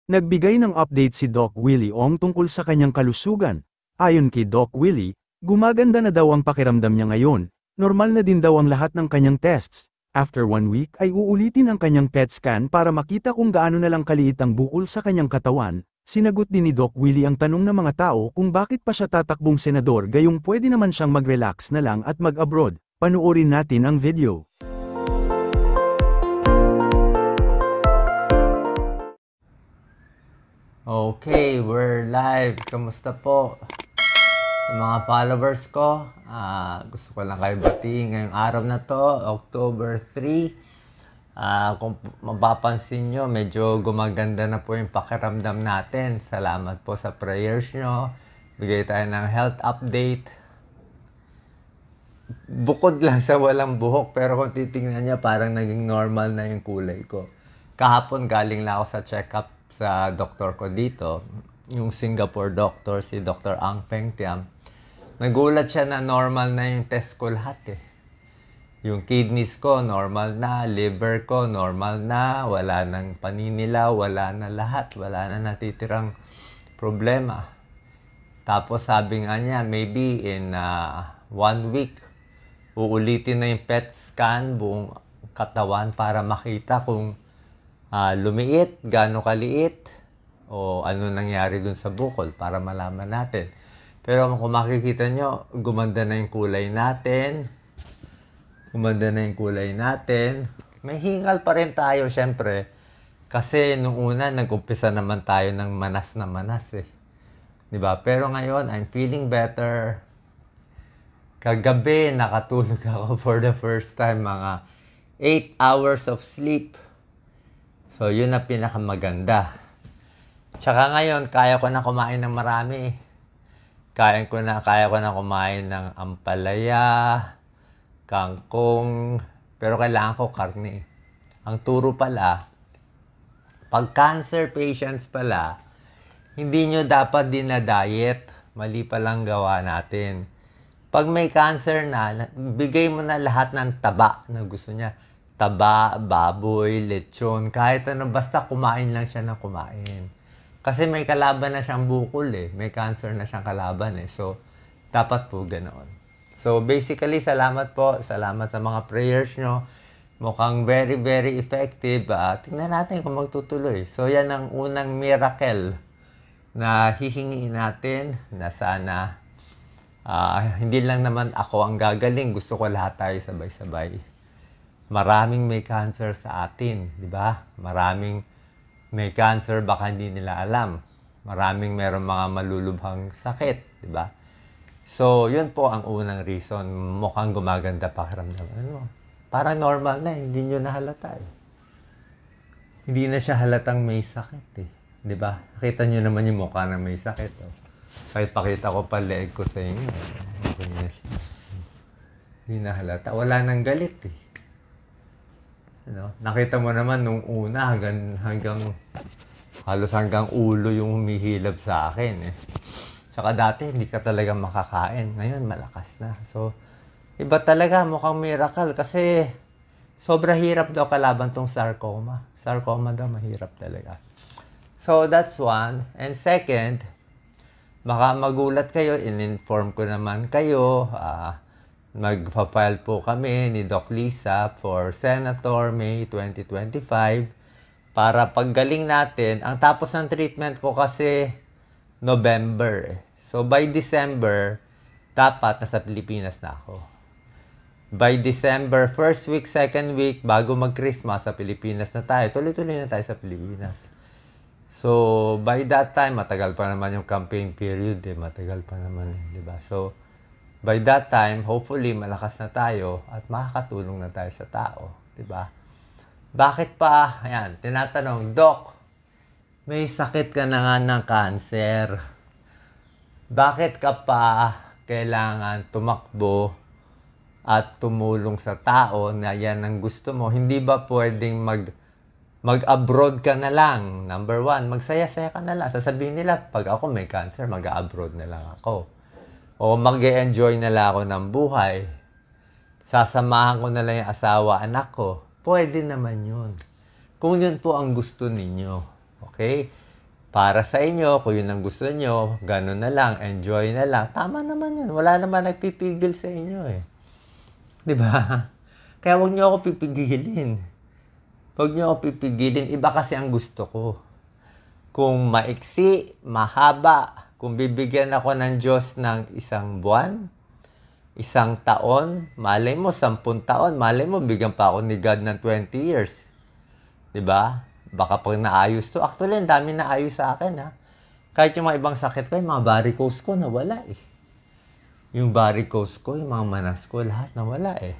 Nagbigay ng update si Doc Willie Ong tungkol sa kanyang kalusugan. Ayon kay Doc Willie, gumaganda na daw ang pakiramdam niya ngayon, normal na din daw ang lahat ng kanyang tests. After 1 week ay uulitin ang kanyang PET scan para makita kung gaano na lang kaliit ang bukol sa kanyang katawan. Sinagot din ni Doc Willie ang tanong ng mga tao kung bakit pa siya tatakbong senador gayong pwede naman siyang mag-relax na lang at mag-abroad. Panuorin natin ang video. Okay, we're live. Kamusta po? Sa mga followers ko, gusto ko lang kayo batiin ngayong araw na to, October 3. Kung mapapansin nyo, medyo gumaganda na po yung pakiramdam natin. Salamat po sa prayers nyo. Bigay tayo ng health update. Bukod lang sa walang buhok, pero kung titingnan nyo, parang naging normal na yung kulay ko. Kahapon galing lang ako sa check-up sa doktor ko dito, yung Singapore doctor, si Dr. Ang Peng Tiam. Nagulat siya na normal na yung test ko lahat eh. Yung kidneys ko, normal na. Liver ko, normal na. Wala nang paninila, wala na lahat. Wala na natitirang problema. Tapos sabi nga niya, maybe in 1 week, uulitin na yung PET scan, buong katawan para makita kung lumiit, gaano kaliit, o ano nangyari dun sa bukol para malaman natin. Pero kung makikita nyo, gumanda na yung kulay natin. Gumanda na yung kulay natin. May hingal pa rin tayo, syempre. Kasi nung una, nag-umpisa naman tayo ng manas na manas eh. Diba? Pero ngayon, I'm feeling better. Kagabi, nakatulog ako for the first time, mga 8 hours of sleep. So, yun na pinakamaganda. Tsaka ngayon, kaya ko na kumain ng marami. Kaya ko na kumain ng ampalaya, kangkong, pero kailangan ko karne. Ang turo pala, pag cancer patients pala, hindi nyo dapat dinadiet. Mali palang gawa natin. Pag may cancer na, bigay mo na lahat ng taba na gusto niya. Taba, baboy, lechon, kahit ano, basta kumain lang siya ng kumain. Kasi may kalaban na siyang bukol eh. May cancer na siyang kalaban eh. So, dapat po ganoon. So, basically, salamat po. Salamat sa mga prayers nyo. Mukhang very, very effective. Tingnan natin kung magtutuloy. So, yan ang unang miracle na hihingiin natin na sana hindi lang naman ako ang gagaling. Gusto ko lahat tayo sabay-sabay. Maraming may cancer sa atin, di ba? Maraming may cancer, baka hindi nila alam. Maraming meron mga malulubhang sakit, di ba? So, yun po ang unang reason. Mukhang gumaganda pakiramdam. Ano? Parang normal na, hindi nyo nahalata eh. Hindi na siya halatang may sakit eh. Di ba? Nakita nyo naman yung mukha na may sakit. Oh. Kahit pakita ko pa leeg ko sa inyo. Hindi na halata. Wala nang galit eh. Ano? Nakita mo naman nung una halos hanggang ulo yung humihilab sa akin eh. Tsaka dati hindi ka talaga makakain. Ngayon malakas na. So, iba talaga, mukhang miracle kasi sobra hirap daw kalaban tong sarcoma. Sarcoma daw mahirap talaga. So, that's one. And second, baka magulat kayo, in-inform ko naman kayo, magpa-file po kami ni Doc Lisa for Senator May 2025 para paggaling natin. Ang tapos ng treatment ko kasi November eh. So by December, dapat nasa Pilipinas na ako. By December, first week, second week, bago mag-Christmas sa Pilipinas na tayo. Tuloy-tuloy na tayo sa Pilipinas. So by that time, matagal pa naman yung campaign period eh. Matagal pa naman eh, di ba? So by that time, hopefully, malakas na tayo at makakatulong na tayo sa tao. Diba? Bakit pa? Ayan, tinatanong, Doc, may sakit ka na nga ng cancer. Bakit ka pa kailangan tumakbo at tumulong sa tao na yan ang gusto mo? Hindi ba pwedeng mag-abroad ka na lang? Number one, magsaya-saya ka na lang. Sasabihin nila, pag ako may cancer, mag-abroad na lang ako. O mag-e-enjoy na lang ako ng buhay. Sasamahan ko na lang yung asawa, anak ko. Pwede naman yun. Kung yun po ang gusto ninyo. Okay? para sa inyo, kung yun ang gusto nyo, ganun na lang, enjoy na lang. Tama naman yun. Wala naman nagpipigil sa inyo eh. Di ba? Kaya huwag nyo ako pipigilin. Huwag nyo ako pipigilin. Iba kasi ang gusto ko. Kung maiksi, mahaba, kung bibigyan ako ng Diyos ng 1 buwan, 1 taon, malay mo, 10 taon, malay mo, bigyan pa ako ni God ng 20 years. Diba? Baka pag naayos to. Actually, ang dami naayos sa akin, ha. Kahit yung mga ibang sakit ko, yung mga varicose ko, nawala eh. Yung varicose ko, yung mga manas ko, lahat nawala eh.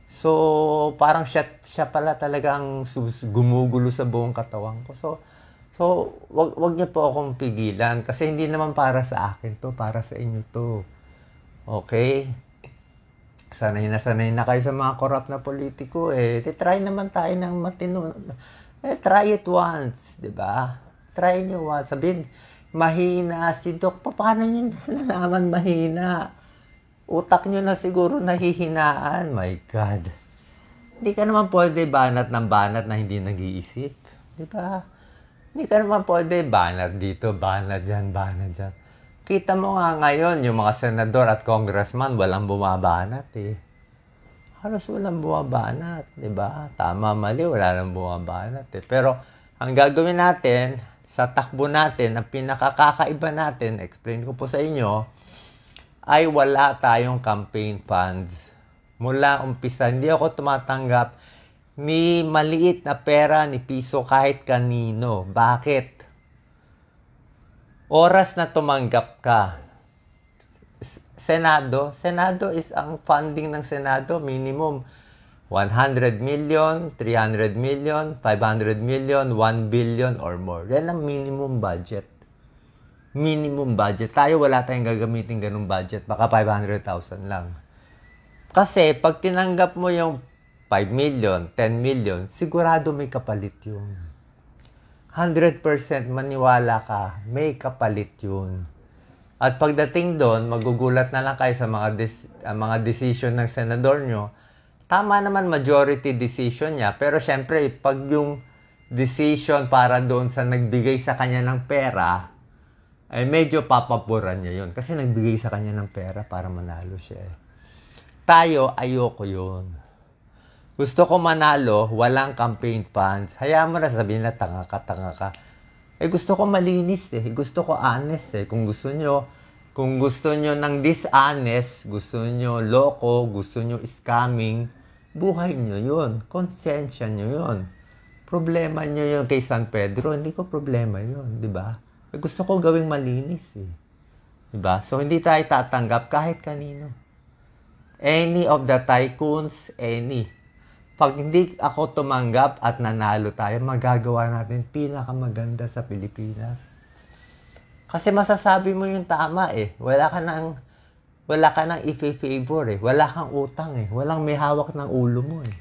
So, parang siya pala talagang gumugulo sa buong katawan ko. So wag niyo po akong pigilan kasi hindi naman para sa akin to, para sa inyo to. Okay? Sanay na kayo sa mga corrupt na politiko eh. Try naman tayo ng matino. Try it once, 'di ba? Try nyo once. Sabihin, mahina si Doc. Paano nyo nalaman mahina? Utak nyo na siguro nahihinaan. My God. Hindi ka naman pwede banat ng banat na hindi nag-iisip. Di ba? Hindi ka naman pwede banat dito, banat dyan, banat dyan. Kita mo nga ngayon, yung mga senador at congressman, walang bumabanat eh. Halos walang bumabanat, di ba? Tama, mali, wala lang bumabanat eh. Pero ang gagawin natin, sa takbo natin, ang pinakakaiba natin, explain ko po sa inyo, ay wala tayong campaign funds. Mula umpisa, hindi ako tumatanggap ni maliit na pera, ni piso kahit kanino. Bakit? Oras na tumanggap ka. Senado is ang funding ng Senado, minimum 100 million, 300 million, 500 million, 1 billion or more. Yan ang minimum budget. Minimum budget. Tayo wala tayong gagamitin ganung budget. Baka 500,000 lang. Kasi pag tinanggap mo yung 5 million, 10 million, sigurado may kapalit yun. 100% maniwala ka, may kapalit yun. At pagdating doon, magugulat na lang kayo sa mga decision ng senador nyo. Tama naman majority decision niya. Pero syempre, pag yung decision para doon sa nagbigay sa kanya ng pera, ay medyo papaboran niya yun. Kasi nagbigay sa kanya ng pera para manalo siya. Tayo, ayoko yun. Gusto ko manalo, walang campaign funds. Hayaan mo na sabihin na tanga ka. Gusto ko malinis eh. Gusto ko honest eh. Kung gusto nyo ng dishonest, gusto nyo loko, gusto nyo scamming, buhay nyo yun. Konsensya nyo yun. Problema nyo yun kay San Pedro, hindi ko problema yun, di ba? Gusto ko gawing malinis eh. Diba? So, hindi tayo tatanggap kahit kanino. Any of the tycoons, any. Pag hindi ako tumanggap at nanalo tayo, magagawa natin pinakamaganda sa Pilipinas. Kasi masasabi mo yung tama eh. Wala ka nang i-favor eh. Wala kang utang eh. Walang may hawak ng ulo mo eh.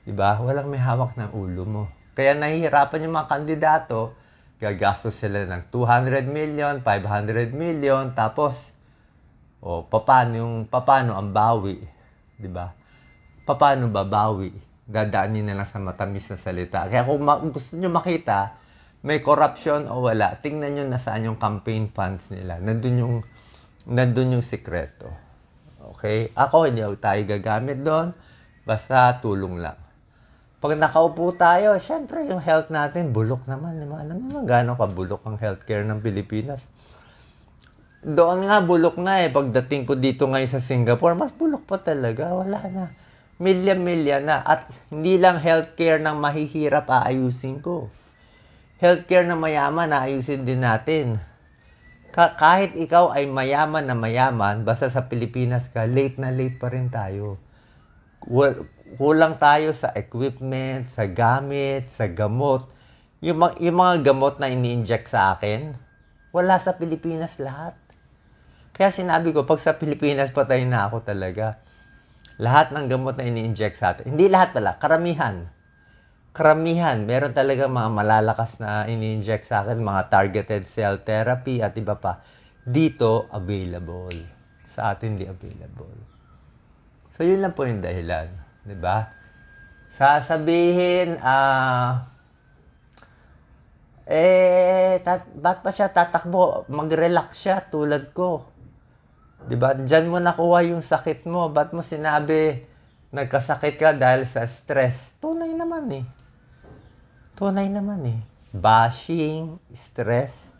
Diba? Walang may hawak ng ulo mo. Kaya nahihirapan yung mga kandidato, gagastos sila ng 200 million, 500 million, tapos, paano ang bawi? Diba? Paano babawi? Dadaanin na lang sa matamis na salita. Kaya kung gusto nyo makita, may corruption o wala, tingnan nyo na saan yung campaign funds nila. Nandun yung sikreto. Okay? Ako, hindi tayo gagamit doon. Basta tulong lang. Pag nakaupo tayo, syempre yung health natin, bulok naman. Alam naman gano'n kabulok ang healthcare ng Pilipinas. Doon nga, bulok na eh. Pagdating ko dito ngayon sa Singapore, mas bulok pa talaga. Wala na. Milya-milya na. At hindi lang healthcare ng mahihirap aayusin ko. Healthcare ng mayaman, aayusin din natin. Kahit ikaw ay mayaman na mayaman, basta sa Pilipinas ka, late na late pa rin tayo. Kulang tayo sa equipment, sa gamit, sa gamot. Yung mga gamot na ini-inject sa akin, wala sa Pilipinas lahat. Kaya sinabi ko, pag sa Pilipinas patay na ako talaga. Lahat ng gamot na ini-inject sa atin. Hindi lahat pala, karamihan. Meron talaga mga malalakas na ini-inject sa akin, mga targeted cell therapy at iba pa. Dito, available. Sa atin, di available. So, yun lang po yung dahilan. Diba? Sasabihin, ba't pa siya tatakbo? Mag-relax siya tulad ko. Diba? Diyan mo nakuha yung sakit mo. Ba't mo sinabi nagkasakit ka dahil sa stress? Tunay naman eh. Tunay naman eh. Bashing, stress,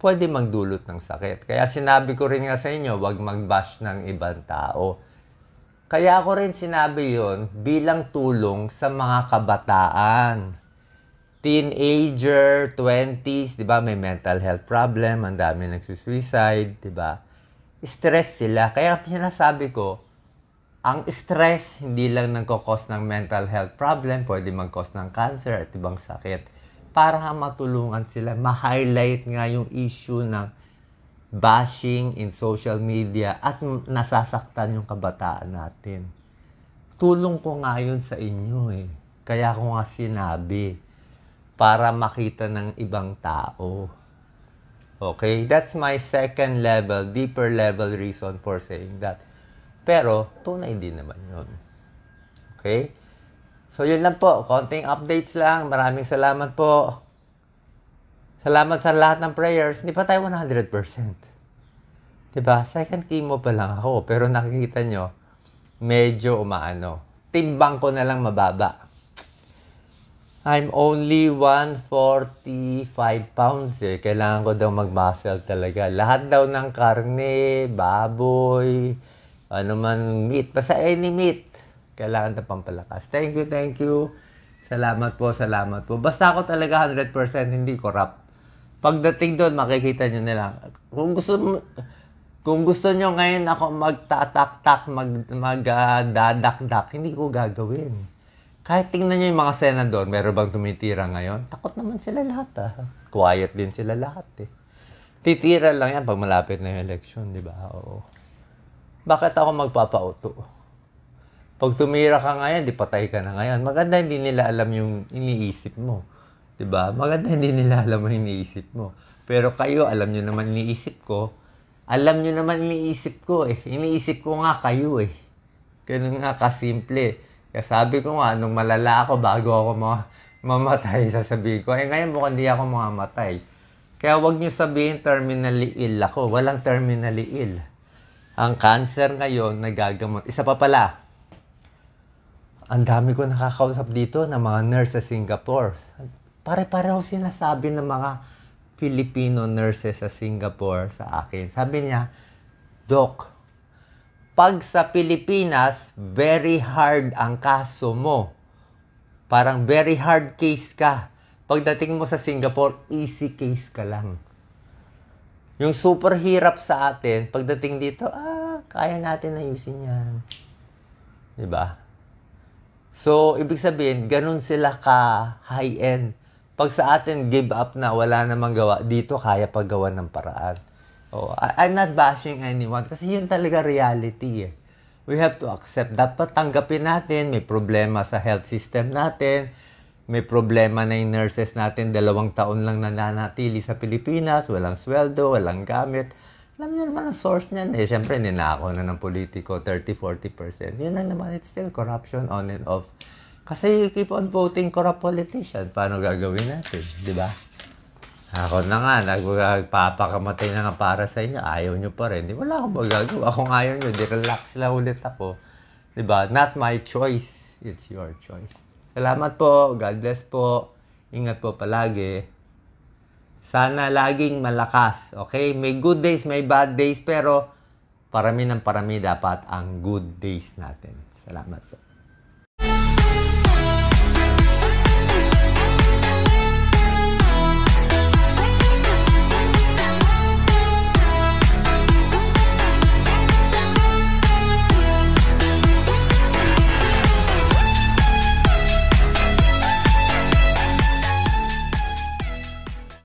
pwede magdulot ng sakit. Kaya sinabi ko rin nga sa inyo, huwag mag-bash ng ibang tao. Kaya ako rin sinabi yon bilang tulong sa mga kabataan. Teenager, 20s, di ba, may mental health problem, ang dami nagsusuicide, di ba? Stress sila. Kaya sinasabi ko, ang stress hindi lang nagkakos ng mental health problem, pwede mag-cause ng cancer at ibang sakit. Para matulungan sila, ma-highlight nga yung issue ng bashing in social media at nasasaktan yung kabataan natin. Tulong ko nga yun sa inyo eh. Kaya ko nga sinabi, para makita ng ibang tao. Okay? That's my second level, deeper level reason for saying that. Pero, tunay din naman yun. Okay? So, yun lang po. Konting updates lang. Maraming salamat po. Salamat sa lahat ng prayers. Hindi pa tayo 100%. Diba? Second chemo pa lang ako. Pero nakikita nyo, medyo umaano. Timbang ko na lang mababa. I'm only 145 pounds eh. Kailangan ko daw mag-muscle talaga. Lahat daw ng karne, baboy, ano man meat. Basta any meat. Kailangan na pampalakas. Thank you, thank you. Salamat po, salamat po. Basta ako talaga 100% hindi corrupt. Pagdating doon, makikita nyo na lang. Kung gusto nyo ngayon ako magtatak-tak, magdadakdak, hindi ko gagawin. Kahit tingnan nyo yung mga senador, meron bang tumitira ngayon? Takot naman sila lahat Quiet din sila lahat eh. Titira lang yan pag malapit na yung election, di ba? Oo. Bakit ako magpapauto? Pag tumira ka ngayon, di patay ka na ngayon. Maganda hindi nila alam yung iniisip mo. Diba? Maganda hindi nila alam yung iniisip mo. Pero kayo, alam nyo naman iniisip ko. Alam nyo naman iniisip ko eh. Iniisip ko nga kayo eh. Ganun nga kasimple. Kaya sabi ko nga, nung malala ako bago ako mamatay, sasabihin ko, ngayon mukhang di ako mamamatay. Kaya wag nyo sabihin terminally ill ako. Walang terminally ill. Ang cancer ngayon, nagagamot. Isa pa pala, ang dami ko nakakausap dito ng mga nurse sa Singapore. Pare-pareho sinasabi ng mga Filipino nurses sa Singapore sa akin. Sabi niya, Doc, pag sa Pilipinas, very hard ang kaso mo. Parang very hard case ka. Pagdating mo sa Singapore, easy case ka lang. Yung super hirap sa atin, pagdating dito, kaya natin ayusin yan. Diba? So, ibig sabihin, ganun sila ka-high-end. Pag sa atin, give up na, wala namang gawa. Dito, kaya paggawa ng paraan. Oh, I'm not bashing anyone kasi yun talaga reality eh. We have to accept. Dapat tanggapin natin, may problema sa health system natin, may problema na yung nurses natin, 2 taon lang nananatili sa Pilipinas, walang sweldo, walang gamit. Alam niyo naman ang source niyan eh. Siyempre, ninako na ng politiko, 30-40%. Yun na naman, it's still corruption on and off. Kasi you keep on voting corrupt politician. Paano gagawin natin? Di ba? Ako na nga, nagpapakamatay na nga para sa inyo. Ayaw nyo pa rin. Di wala akong magagawa. Kung ayaw nyo, di-relax lang ulit ako. Di ba? Not my choice. It's your choice. Salamat po. God bless po. Ingat po palagi. Sana laging malakas, okay? May good days, may bad days, pero parami ng parami dapat ang good days natin. Salamat po.